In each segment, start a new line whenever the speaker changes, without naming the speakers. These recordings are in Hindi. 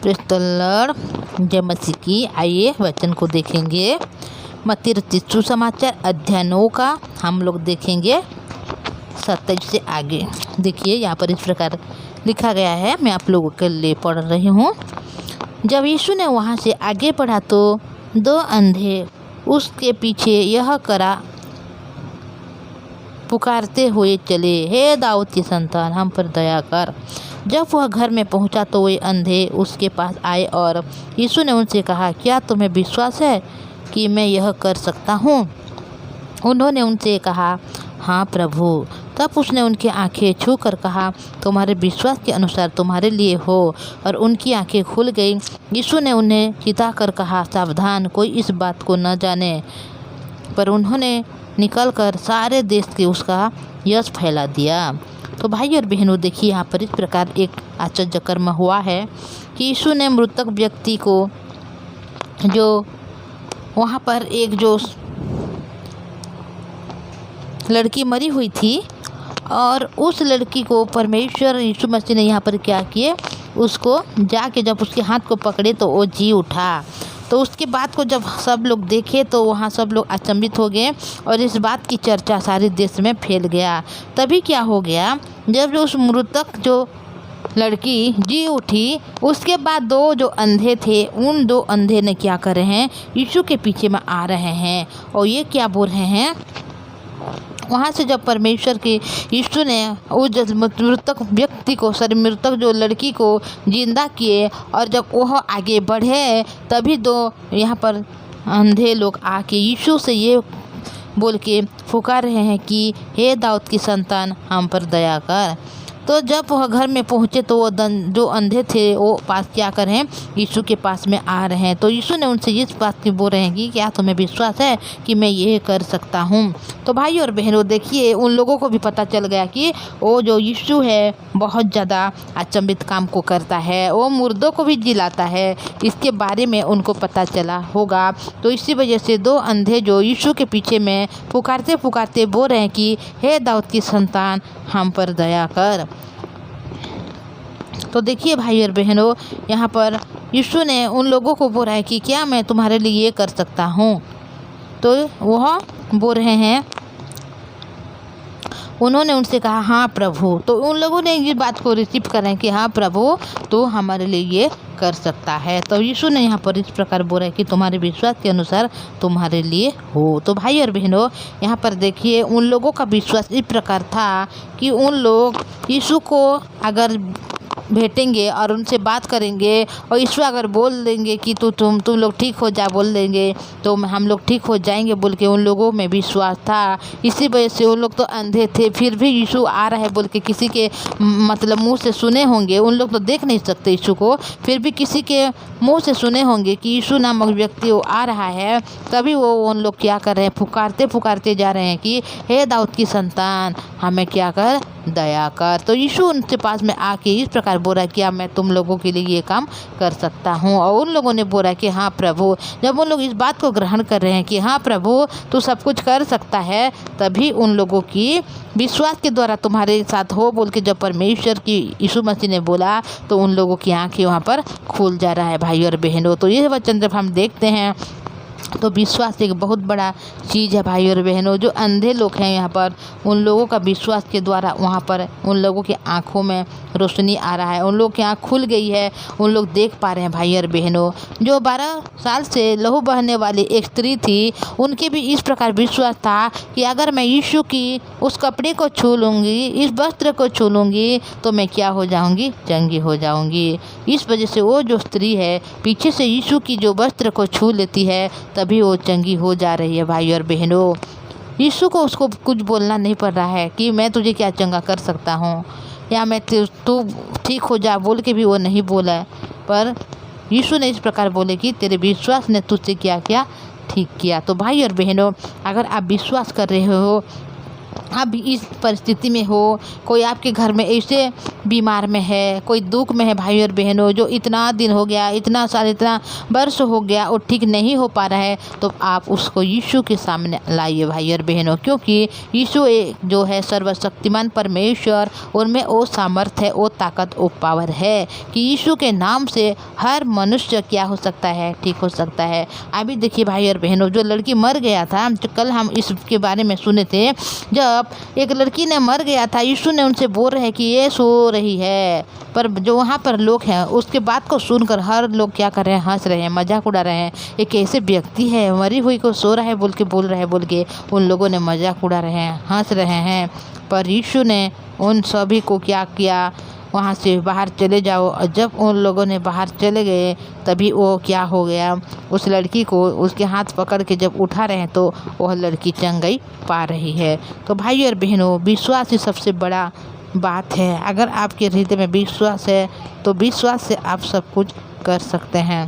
प्रेज़ द लॉर्ड, जय मसीह की। आइए वचन को देखेंगे। मत्ती रचित सुसमाचार अध्याय 9 का हम लोग देखेंगे 27 से आगे। देखिए यहाँ पर इस प्रकार लिखा गया है, मैं आप लोगों के लिए पढ़ रही हूँ। जब यीशु ने वहाँ से आगे बढ़ा तो 2 अंधे उसके पीछे यह करा पुकारते हुए चले, हे दाऊद की संतान, हम पर दया कर। जब वह घर में पहुंचा तो वे अंधे उसके पास आए और यीशु ने उनसे कहा, क्या तुम्हें विश्वास है कि मैं यह कर सकता हूँ? उन्होंने उनसे कहा, हाँ प्रभु। तब उसने उनकी आंखें छू कर कहा, तुम्हारे विश्वास के अनुसार तुम्हारे लिए हो। और उनकी आंखें खुल गईं। यीशु ने उन्हें चिताकर कहा, सावधान, कोई इस बात को न जाने। पर उन्होंने निकलकर सारे देश के उसका यश फैला दिया। तो भाई और बहनों, देखिए यहाँ पर इस प्रकार एक आश्चर्य कर्म हुआ है कि यीशु ने मृतक व्यक्ति को, जो वहाँ पर एक जो लड़की मरी हुई थी, और उस लड़की को परमेश्वर यीशु मसीह ने यहाँ पर क्या किए, उसको जाके जब उसके हाथ को पकड़े तो वो जी उठा। तो उसके बाद को जब सब लोग देखे तो वहाँ सब लोग अचंभित हो गए और इस बात की चर्चा सारे देश में फैल गया। तभी क्या हो गया, जब जो उस मृतक जो लड़की जी उठी, उसके बाद 2 जो अंधे थे, उन 2 अंधे ने क्या कर रहे हैं, यीशु के पीछे में आ रहे हैं और ये क्या बोल रहे हैं, वहाँ से जब परमेश्वर के यीशु ने उस मृतक व्यक्ति को, मृतक जो लड़की को जिंदा किए, और जब वह आगे बढ़े तभी 2 यहाँ पर अंधे लोग आके यीशु से ये बोल के पुकार रहे हैं कि हे दाऊद की संतान, हम पर दया कर। तो जब वह घर में पहुँचे तो वो जो अंधे थे वो पास क्या कर रहे हैं, यीशु के पास में आ रहे हैं। तो यीशु ने उनसे इस बात की बोल रहे हैं कि क्या तुम्हें विश्वास है कि मैं ये कर सकता हूँ? तो भाई और बहनों, देखिए उन लोगों को भी पता चल गया कि वो जो यीशु है बहुत ज़्यादा अचंभित काम को करता है, वो मुर्दों को भी जिलाता है, इसके बारे में उनको पता चला होगा। तो इसी वजह से 2 अंधे जो यीशु के पीछे में पुकारते पुकारते बोल रहे हैं कि हे दाऊद की संतान, हम पर दया कर। तो देखिए भाई और बहनों, यहाँ पर यीशु ने उन लोगों को बोला है कि क्या मैं तुम्हारे लिए ये कर सकता हूँ? तो वह बोल रहे हैं, उन्होंने उनसे कहा, हाँ प्रभु। तो उन लोगों ने इस बात को रिसीव कर रहे हैं कि हाँ प्रभु, तो हमारे लिए ये कर सकता है। तो यीशु ने यहाँ पर इस प्रकार बोला है कि तुम्हारे विश्वास के अनुसार तुम्हारे लिए हो। तो भाई और बहनों, यहाँ पर देखिए उन लोगों का विश्वास इस प्रकार था कि उन लोग यीशु को अगर भेटेंगे और उनसे बात करेंगे और यीशु अगर बोल देंगे कि तुम लोग ठीक हो जा, बोल देंगे तो हम लोग ठीक हो जाएंगे बोल के उन लोगों में विश्वास था। इसी वजह से उन लोग तो अंधे थे, फिर भी यीशु आ रहा है बोल के किसी के मतलब मुंह से सुने होंगे। उन लोग तो देख नहीं सकते यीशु को, फिर भी किसी के मुंह से सुने होंगे कि यीशु नामक व्यक्ति वो आ रहा है। तभी वो उन लोग क्या कर रहे हैं, पुकारते पुकारते जा रहे हैं कि हे दाऊद की संतान, हमें क्या कर, दया कर। तो यीशु उनके पास में आके इस प्रकार बोला कि मैं तुम लोगों के लिए ये काम कर सकता हूँ। और उन लोगों ने बोला कि हाँ प्रभु। जब उन लोग इस बात को ग्रहण कर रहे हैं कि हाँ प्रभु, तू सब कुछ कर सकता है, तभी उन लोगों की विश्वास के द्वारा तुम्हारे साथ हो बोल के जब परमेश्वर की यीशु मसीह ने बोला तो उन लोगों की आंखें वहाँ पर खुल जा रहा है भाई और बहनों। तो ये वचन जब हम देखते हैं तो विश्वास एक बहुत बड़ा चीज़ है भाई और बहनों। जो अंधे लोग हैं यहाँ पर, उन लोगों का विश्वास के द्वारा वहाँ पर उन लोगों की आंखों में रोशनी आ रहा है, उन लोगों की आँख खुल गई है, उन लोग देख पा रहे हैं भाई और बहनों। जो 12 साल से लहू बहने वाली एक स्त्री थी, उनके भी इस प्रकार विश्वास था कि अगर मैं यीशु की उस कपड़े को छू लूँगी, इस वस्त्र को छू लूँगी, तो मैं क्या हो जाऊँगी, चंगी हो जाऊँगी। इस वजह से वो जो स्त्री है पीछे से यीशु की जो वस्त्र को छू लेती है, तभी वो चंगी हो जा रही है भाई और बहनों। यीशु को उसको कुछ बोलना नहीं पड़ रहा है कि मैं तुझे क्या चंगा कर सकता हूँ या मैं तू ठीक हो जा बोल के भी वो नहीं बोला है, पर यीशु ने इस प्रकार बोले कि तेरे विश्वास ने तुझसे क्या किया, ठीक किया। तो भाई और बहनों, अगर आप विश्वास कर रहे हो आप इस परिस्थिति में हो, कोई आपके घर में ऐसे बीमार में है, कोई दुख में है भाई और बहनों, जो इतना दिन हो गया, इतना साल, इतना वर्ष हो गया और ठीक नहीं हो पा रहा है, तो आप उसको यीशु के सामने लाइए भाई और बहनों, क्योंकि यीशु जो है सर्वशक्तिमान परमेश्वर, उनमें वो सामर्थ्य है, वो ताकत, वो पावर है कि यीशु के नाम से हर मनुष्य क्या हो सकता है, ठीक हो सकता है। अभी देखिए भाई और बहनों, जो लड़की मर गया था, जो कल हम इसके बारे में सुने थे, जब एक लड़की ने मर गया था, यीशु ने उनसे बोल रहे हैं कि ये सो रही है, पर जो वहाँ पर लोग हैं उसके बात को सुनकर हर लोग क्या कर रहे हैं, हंस रहे हैं, मजाक उड़ा रहे हैं। एक ऐसे व्यक्ति है मरी हुई को सो रहा है बोल के उन लोगों ने मजाक उड़ा रहे हैं, हंस रहे हैं। पर यीशु ने उन सभी को क्या किया, वहाँ से बाहर चले जाओ। और जब उन लोगों ने बाहर चले गए, तभी वो क्या हो गया, उस लड़की को उसके हाथ पकड़ के जब उठा रहे हैं तो वह लड़की चंगाई पा रही है। तो भाई और बहनों, विश्वास ही सबसे बड़ा बात है। अगर आपके हृदय में विश्वास है तो विश्वास से आप सब कुछ कर सकते हैं।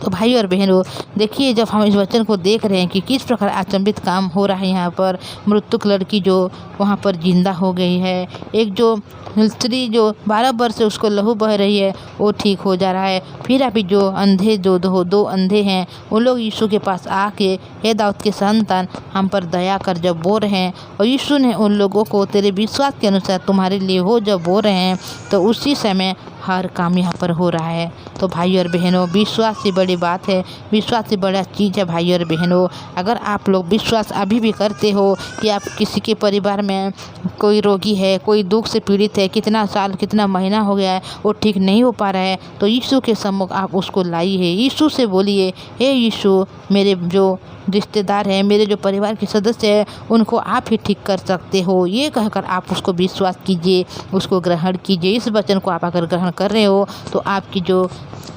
तो भाई और बहनों, देखिए जब हम इस वचन को देख रहे हैं कि किस प्रकार अचंभित काम हो रहा है यहाँ पर, मृतक लड़की जो वहाँ पर जिंदा हो गई है, एक जो स्त्री जो 12 वर्ष से उसको लहू बह रही है वो ठीक हो जा रहा है। फिर अभी जो अंधे जो दो अंधे हैं उन लोग यीशु के पास आके, हे दाऊद के संतान, हम पर दया कर जब बोल रहे हैं, और यीशु ने उन लोगों को तेरे विश्वास के अनुसार तुम्हारे लिए हो जब बोल रहे हैं, तो उसी समय हर काम यहाँ पर हो रहा है। तो भाई और बहनों, विश्वास से बड़ी बात है, विश्वास से बड़ा चीज़ है भाई और बहनों। अगर आप लोग विश्वास अभी भी करते हो कि आप किसी के परिवार में कोई रोगी है, कोई दुख से पीड़ित है, कितना साल कितना महीना हो गया है, वो ठीक नहीं हो पा रहा है, तो यीशु के सम्मुख आप उसको लाइए, यीशु से बोलिए, हे यीशु, मेरे जो रिश्तेदार हैं, मेरे जो परिवार के सदस्य हैं, उनको आप ही ठीक कर सकते हो। ये कहकर आप उसको विश्वास कीजिए, उसको ग्रहण कीजिए। इस वचन को आप अगर ग्रहण कर रहे हो तो आपकी जो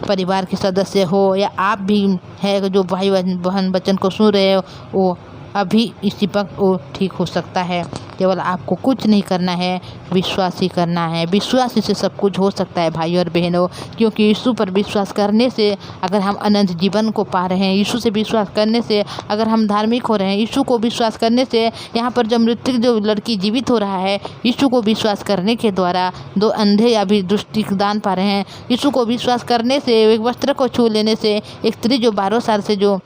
परिवार के सदस्य हो या आप भी है जो भाई बहन वचन को सुन रहे हो, वो अभी इसी वक्त वो ठीक हो सकता है। केवल आपको कुछ नहीं करना है, विश्वास ही करना है। विश्वास से सब कुछ हो सकता है भाई और बहनों, क्योंकि यीशु पर विश्वास करने से अगर हम अनंत जीवन को पा रहे हैं, यीशु से विश्वास करने से अगर हम धार्मिक हो रहे हैं, यीशु को विश्वास करने से यहाँ पर जो मृतक जो लड़की जीवित हो रहा है, यीशु को विश्वास करने के द्वारा 2 अंधे अभी दृष्टि दान पा रहे हैं, यीशु को विश्वास करने से, एक वस्त्र को छू लेने से एक स्त्री जो 12 साल से जो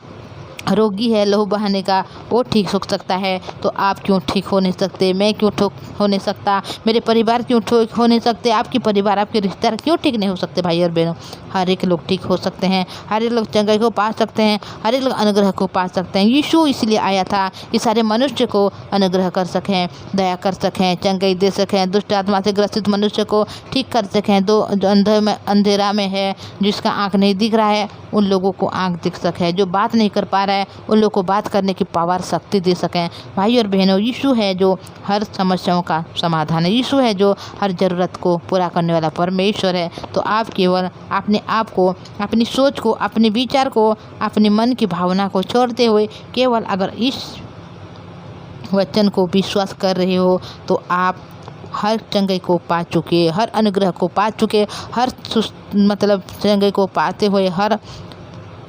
रोगी है लहू बहाने का, वो ठीक हो सकता है। तो आप क्यों ठीक हो नहीं सकते, मैं क्यों ठीक हो नहीं सकता, मेरे परिवार क्यों ठीक हो नहीं सकते, आपके परिवार आपके रिश्तेदार क्यों ठीक नहीं हो सकते भाई और बहनों। हर एक लोग ठीक हो सकते हैं, हर एक लोग चंगाई को पा सकते हैं, हर एक लोग अनुग्रह को पा सकते हैं। यीशु इसलिए आया था कि सारे मनुष्य को अनुग्रह कर सकें, दया कर सकें, चंगाई दे सकें, दुष्ट आत्मा से ग्रसित मनुष्य को ठीक कर सकें। जो अंधेरा में है, जिसका आँख नहीं दिख रहा है, उन लोगों को आँख दिख सके, जो बात नहीं कर पा रहा है उन लोगों को बात करने की पावर शक्ति दे सकें। भाई और बहनों, यीशु है जो हर समस्याओं का समाधान है, यीशु है जो हर ज़रूरत को पूरा करने वाला परमेश्वर है। तो आप केवल अपने आप को, अपनी सोच को, अपने विचार को, अपने मन की भावना को छोड़ते हुए केवल अगर इस वचन को विश्वास कर रहे हो, तो आप हर चंगाई को पा चुके, हर अनुग्रह को पा चुके, हर मतलब चंगाई को पाते हुए हर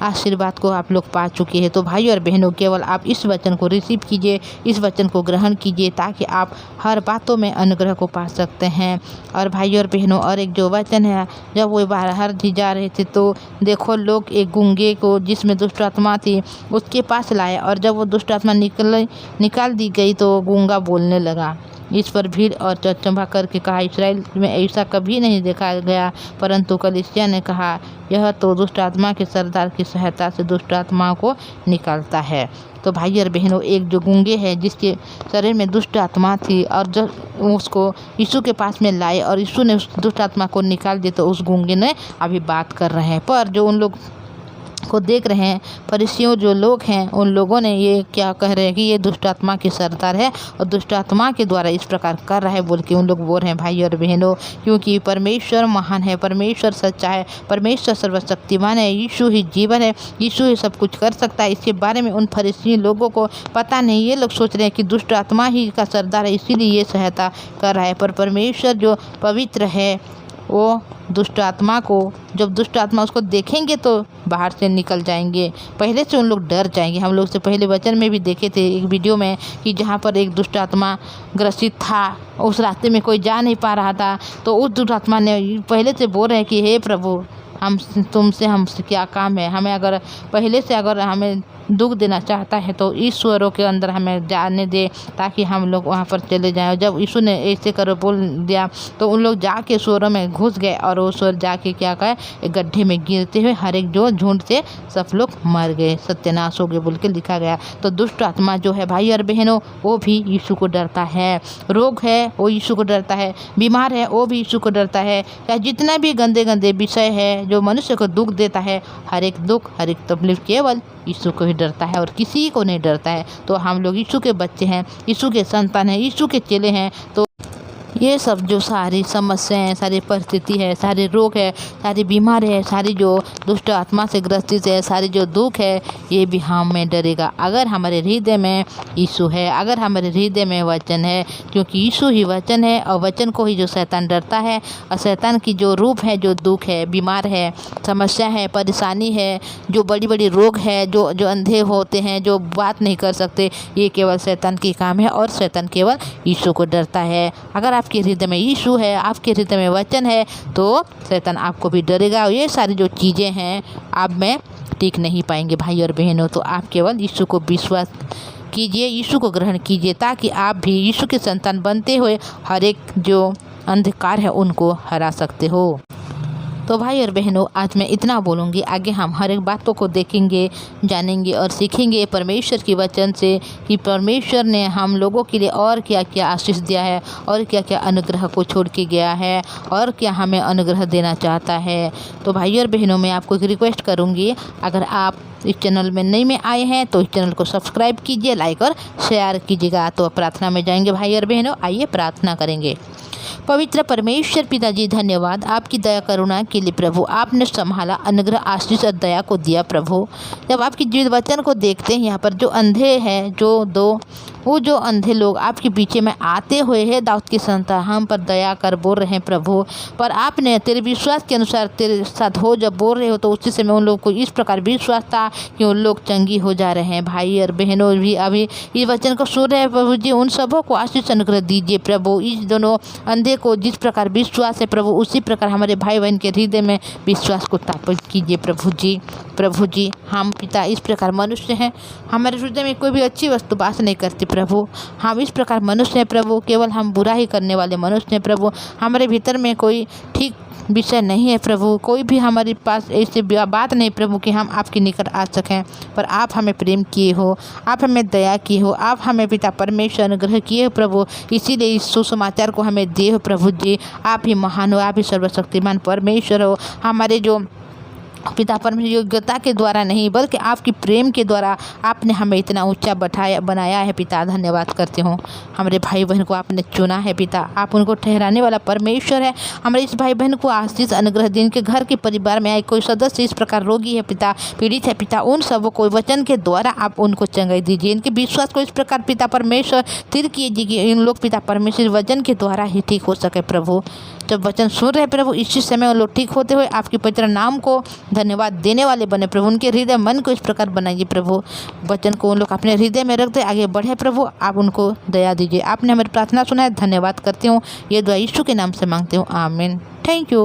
आशीर्वाद को आप लोग पा चुके हैं। तो भाई और बहनों, केवल आप इस वचन को रिसीव कीजिए, इस वचन को ग्रहण कीजिए, ताकि आप हर बातों में अनुग्रह को पा सकते हैं। और भाई और बहनों, और एक जो वचन है, जब वो बाहर जा रहे थे तो देखो लोग एक गूंगे को जिसमें दुष्ट आत्मा थी उसके पास लाए, और जब वो दुष्ट आत्मा निकाल दी गई तो गूंगा बोलने लगा। इस पर भीड़ और चंबा करके कहा, इस्राएल में ऐसा कभी नहीं देखा गया। परंतु कलीसिया ने कहा, यह तो दुष्ट आत्मा के सरदार की सहायता से दुष्ट आत्माओं को निकालता है। तो भाई और बहनों, एक जो गूंगे है जिसके शरीर में दुष्ट आत्मा थी, और जब उसको यीशु के पास में लाए और यीशु ने उस दुष्ट आत्मा को निकाल दिया, तो उस गूंगे ने अभी बात कर रहे हैं। पर जो उन लोग को देख रहे हैं, फरीसियों जो लोग हैं, उन लोगों ने ये क्या कह रहे हैं कि ये दुष्ट आत्मा के सरदार है और दुष्ट आत्मा के द्वारा इस प्रकार कर रहा है बोल के उन लोग बोल रहे हैं। भाई और बहनों, क्योंकि परमेश्वर महान है, परमेश्वर सच्चा है, परमेश्वर सर्वशक्तिमान है, यीशु ही जीवन है, यीशु ही सब कुछ कर सकता है। इसके बारे में उन फरीसी लोगों को पता नहीं। ये लोग सोच रहे हैं कि दुष्ट आत्मा ही का सरदार है, इसीलिए ये सहायता कर रहा है। पर परमेश्वर जो पवित्र है, वो दुष्ट आत्मा को, जब दुष्ट आत्मा उसको देखेंगे तो बाहर से निकल जाएंगे। पहले से उन लोग डर जाएंगे। हम लोग से पहले वचन में भी देखे थे एक वीडियो में कि जहाँ पर एक दुष्ट आत्मा ग्रसित था, उस रास्ते में कोई जा नहीं पा रहा था, तो उस दुष्ट आत्मा ने पहले से बोल रहे हैं कि हे प्रभु, हमसे क्या काम है। हमें अगर पहले से अगर हमें दुख देना चाहता है तो ईश्वरों के अंदर हमें जाने दे, ताकि हम लोग वहाँ पर चले जाएं। और जब यीशु ने ऐसे करो बोल दिया तो उन लोग जाके स्वरों में घुस गए, और वो स्वर जाके क्या कहे, एक गड्ढे में गिरते हुए हर एक जो झुंड से सब लोग मर गए, सत्यानाश हो गए बोल के लिखा गया। तो दुष्ट आत्मा जो है भाई और बहनों, वो भी यीशु को डरता है। रोग है वो यीशु को डरता है, बीमार है वो भी यीशु को डरता है। या जितना भी गंदे गंदे विषय है जो मनुष्य को दुख देता है, हर एक दुख हर एक तकलीफ केवल यीशु को ही डरता है और किसी को नहीं डरता है। तो हम लोग यीशु के बच्चे हैं, यीशु के संतान हैं, यीशु के चेले हैं। तो ये सब जो सारी समस्याएं, सारी परिस्थिति है, सारे रोग है, सारी बीमारी है, सारी जो दुष्ट आत्मा से ग्रसित है, सारी जो दुख है, ये भी हमें डरेगा अगर हमारे हृदय में यीशु है, अगर हमारे हृदय में वचन है। क्योंकि यीशु ही वचन है, और वचन को ही जो शैतान डरता है, और शैतान की जो रूप है, जो दुख है, बीमार है, समस्या है, परेशानी है, जो बड़ी बड़ी रोग है, जो अंधे होते हैं, जो बात नहीं कर सकते, ये केवल शैतान की काम है। और शैतान केवल यीशु को डरता है। अगर आपके हृदय में यीशु है, आपके हृदय में वचन है, तो शैतान आपको भी डरेगा। और ये सारी जो चीज़ें हैं आप में टिक नहीं पाएंगे भाई और बहनों। तो आप केवल यीशु को विश्वास कीजिए, यीशु को ग्रहण कीजिए, ताकि आप भी यीशु के संतान बनते हुए हर एक जो अंधकार है उनको हरा सकते हो। तो भाई और बहनों, आज मैं इतना बोलूँगी। आगे हम हर एक बातों को देखेंगे, जानेंगे और सीखेंगे परमेश्वर की वचन से कि परमेश्वर ने हम लोगों के लिए और क्या क्या आशीष दिया है, और क्या क्या अनुग्रह को छोड़ के गया है, और क्या हमें अनुग्रह देना चाहता है। तो भाई और बहनों, मैं आपको एक रिक्वेस्ट करूँगी, अगर आप इस चैनल में नए में आए हैं तो इस चैनल को सब्सक्राइब कीजिए, लाइक और शेयर कीजिएगा। तो प्रार्थना में जाएंगे भाई और बहनों, आइए प्रार्थना करेंगे। पवित्र परमेश्वर पिताजी, धन्यवाद आपकी दया करुणा के लिए प्रभु। आपने संभाला, अनुग्रह, आशीष और दया को दिया प्रभु। जब आपकी जीवित वचन को देखते हैं, यहाँ पर जो अंधे हैं, वो जो अंधे लोग आपके पीछे में आते हुए है, दाऊद की संतान, हम पर दया कर बोल रहे हैं प्रभु। पर आपने तेरे विश्वास के अनुसार तेरे साथ हो जब बोल रहे हो, तो उसी समय उन लोग को इस प्रकार विश्वास था कि उन लोग चंगी हो जा रहे हैं। भाई और बहनों भी अभी इस वचन को सुन रहे हैं प्रभु जी, उन सबों को आशीष अनुग्रह दीजिए प्रभु। इस दोनों अंधे को जिस प्रकार विश्वास है प्रभु, उसी प्रकार हमारे भाई बहन के हृदय में विश्वास को स्थापित कीजिए प्रभु जी। प्रभु जी, हम पिता इस प्रकार मनुष्य हैं, हमारे हृदय में कोई भी अच्छी वस्तु वास नहीं करती प्रभु। हम इस प्रकार मनुष्य हैं प्रभु, केवल हम बुरा ही करने वाले मनुष्य हैं प्रभु। हमारे भीतर में कोई ठीक विषय नहीं है प्रभु, कोई भी हमारे पास ऐसी बात नहीं प्रभु कि हम आपके निकट आ सकें। पर आप हमें प्रेम किए हो, आप हमें दया किए हो, आप हमें पिता परमेश्वर अनुग्रह किए हो प्रभु। इसीलिए इस सुसमाचार को हमें दे हो प्रभु जी। आप ही महान हो, आप ही सर्वशक्तिमान परमेश्वर हो। हमारे जो पिता परमेश्वर योग्यता के द्वारा नहीं, बल्कि आपकी प्रेम के द्वारा आपने हमें इतना ऊंचा बनाया है पिता। धन्यवाद करते हो। हमारे भाई बहन को आपने चुना है पिता, आप उनको ठहराने वाला परमेश्वर है। हमारे इस भाई बहन को आशीष अनुग्रह दिन के घर के परिवार में आए कोई सदस्य इस प्रकार रोगी है पिता, पीड़ित है पिता, उन सबको कोई वचन के द्वारा आप उनको चंगाई दीजिए। इनके विश्वास को इस प्रकार पिता परमेश्वर स्थिर कीजिए कि इन लोग पिता परमेश्वर वचन के द्वारा ही ठीक हो सके प्रभु। जब वचन सुन रहे प्रभु, इसी समय वो लोग ठीक होते हुए आपके पवित्र नाम को धन्यवाद देने वाले बने प्रभु। उनके हृदय मन को इस प्रकार बनाइए प्रभु, वचन को उन लोग अपने हृदय में रख दे, आगे बढ़े प्रभु। आप उनको दया दीजिए। आपने हमारी प्रार्थना सुना है, धन्यवाद करती हूँ। ये दुआ यीशु के नाम से मांगते हूँ, आमीन। Thank you.